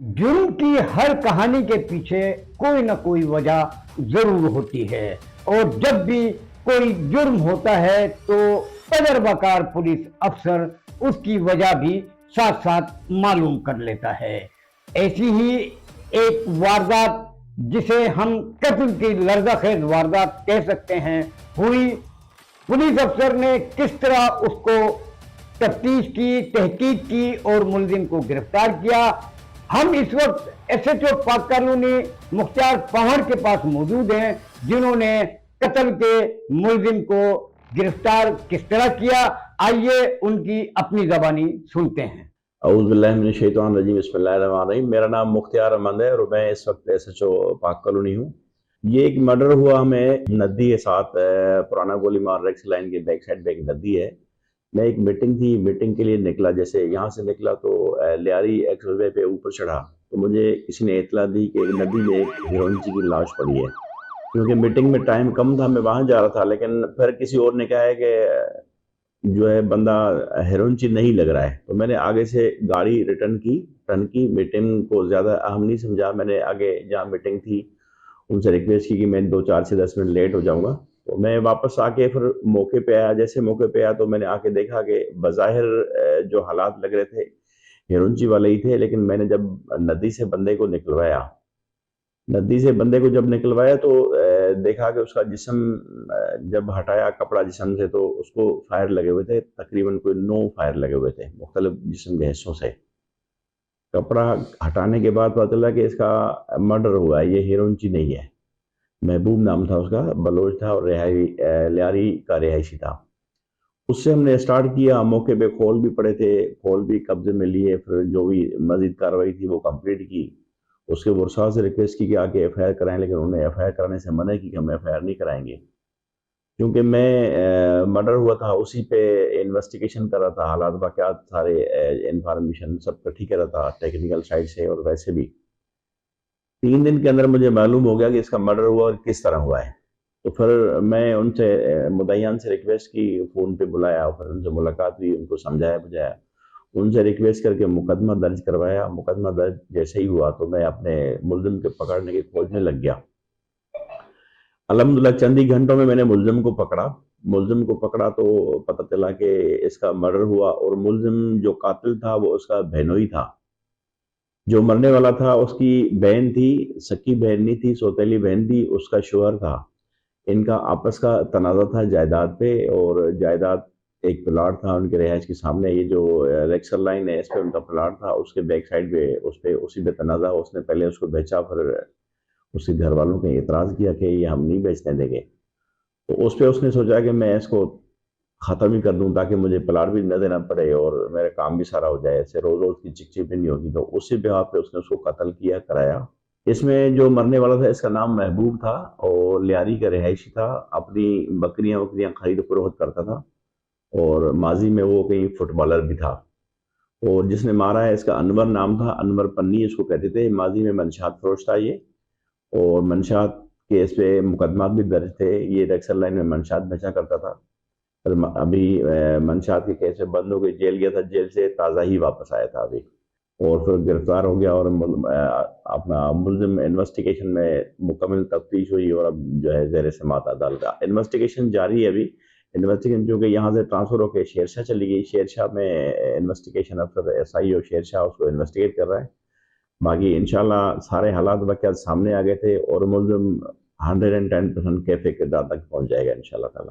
जुर्म की हर कहानी के पीछे कोई ना कोई वजह जरूर होती है और जब भी कोई जुर्म होता है तो तजर्बाकार पुलिस अफसर उसकी वजह भी साथ साथ मालूम कर लेता है। ऐसी ही एक वारदात जिसे हम कत्ल की लर्ज़ाखेज़ वारदात कह सकते हैं हुई। पुलिस अफसर ने किस तरह उसको तफ्तीश की, तहकीक की और मुलजिम को गिरफ्तार किया। हम इस वक्त एसएचओ पाक कॉलोनी मुख्तार पहाड़ के पास मौजूद हैं, जिन्होंने कत्ल के मुलजिम को गिरफ्तार किस तरह किया। आइए उनकी अपनी ज़बानी सुनते हैं। औज़ुबिल्लाहिमिनश्शैतानिर्रजीम, बिस्मिल्लाहिर्रहमानिर्रहीम। मेरा नाम मुख्तार अहमद है और मैं इस वक्त एसएचओ पाक कॉलोनी हूँ। ये एक मर्डर हुआ हमें नदी के साथ, पुराना गोली मार रेक्स लाइन के बैक साइड पे एक नदी है। मैं एक मीटिंग थी, मीटिंग के लिए निकला। जैसे यहाँ से निकला तो लियारी एक्सप्रेसवे पे ऊपर चढ़ा तो मुझे किसी ने इतला दी कि नदी में एक हीरोइनची की लाश पड़ी है। क्योंकि मीटिंग में टाइम कम था, मैं वहाँ जा रहा था, लेकिन फिर किसी और ने कहा है कि जो है बंदा हीरोइनची नहीं लग रहा है। तो मैंने आगे से गाड़ी रिटर्न की। मीटिंग को ज़्यादा अहम नहीं समझा। मैंने आगे जहाँ मीटिंग थी उनसे रिक्वेस्ट की कि मैं 2-4 से 10 मिनट लेट हो जाऊँगा। तो मैं वापस आके फिर मौके पे आया। जैसे मौके पे आया तो मैंने आके देखा कि बज़ाहिर जो हालात लग रहे थे हीरोइनची वाले ही थे, लेकिन मैंने जब नदी से बंदे को निकलवाया तो देखा कि उसका जिस्म जब हटाया कपड़ा जिस्म से तो उसको फायर लगे हुए थे। तकरीबन कोई 9 फायर लगे हुए थे मुख्तलिफ जिस्म के हिस्सों से। कपड़ा हटाने के बाद पता चला कि इसका मर्डर हुआ है, ये हीरोइनची नहीं है। महबूब नाम था उसका, बलोच था और लियारी का रिहायशी था। उससे हमने स्टार्ट किया। मौके पे खोल भी पड़े थे, खोल भी कब्जे में लिए। फिर जो भी मजीद कार्रवाई थी वो कंप्लीट की। उसके वर्षा से रिक्वेस्ट की कि आके एफआईआर कराएं, लेकिन उन्होंने एफआईआर कराने से मना की कि हम एफआईआर नहीं कराएंगे। क्योंकि मैं मर्डर हुआ था उसी पे इन्वेस्टिगेशन कर रहा था, हालात वाक़यात सारे इंफॉर्मेशन सब इकट्ठी कर रहा था टेक्निकल साइड से। और वैसे भी 3 दिन के अंदर मुझे मालूम हो गया कि इसका मर्डर हुआ और किस तरह हुआ है। तो फिर मैं उनसे मुद्दईयान से रिक्वेस्ट की, फ़ोन पे बुलाया, फिर उनसे मुलाकात हुई, उनको समझाया बुझाया, उनसे रिक्वेस्ट करके मुकदमा दर्ज करवाया। मुकदमा दर्ज जैसे ही हुआ तो मैं अपने मुलजिम के पकड़ने की खोज में लग गया। अल्हम्दुलिल्लाह चंद ही घंटों में मैंने मुलजिम को पकड़ा तो पता चला कि इसका मर्डर हुआ। और मुलजिम जो कातिल था वो उसका बहनोई था। जो मरने वाला था उसकी बहन थी, सकी बहन नहीं थी, सौतेली बहन थी, उसका शोहर था। इनका आपस का तनाज़ा था जायदाद पे। और जायदाद एक प्लाट था उनके रिहाइश के सामने, ये जो रेक्सर लाइन है इस पे उनका प्लाट था। उसके बैक साइड पे उसी पे तनाज़ा। उसने पहले उसको बेचा, फिर उसके घर वालों ने एतराज़ किया कि ये हम नहीं बेचने देंगे। तो उस पे उसने सोचा कि मैं इसको ख़त्म ही कर दूं ताकि मुझे प्लाट भी न देना पड़े और मेरा काम भी सारा हो जाए, ऐसे रोज़ रोज़ की चिक भी नहीं होगी। तो उसी बिहाफ पे उसने उसको कत्ल किया, कराया। इसमें जो मरने वाला था इसका नाम महबूब था और लियारी का रिहायशी था। अपनी बकरियां खरीद फरोख्त करता था और माजी में वो कहीं फुटबॉलर भी था। और जिसने मारा है इसका अनवर नाम था, अनवर पन्नी इसको कहते थे। माजी में मंशात फरोश था ये, और मंशात केस पे मुकदमा भी दर्ज थे। ये रेक्सर लाइन में मंशात बेचा करता था। फिर अभी मंशात के केस में बंद हो गई, जेल गया था, जेल से ताज़ा ही वापस आया था अभी, और फिर गिरफ्तार हो गया। और अपना मुलजिम इन्वेस्टिगेशन में मुकम्मल तफ्तीश हुई और अब जो है ज़ेर समाअत अदालत इन्वेस्टिगेशन जारी है। अभी इन्वेस्टिगेशन जो कि यहाँ से ट्रांसफ़र होकर शेरशाह चली गई, शेरशाह में इन्वेस्टिगेशन अफसर SIO शेरशाह उसको इन्वेस्टिगेट कर रहा है। बाकी इंशाल्लाह सारे हालात वाक़यात सामने आ गए थे और मुलजिम 110% कैफ़े किरदार तक पहुँच जाएगा इंशाल्लाह ताला।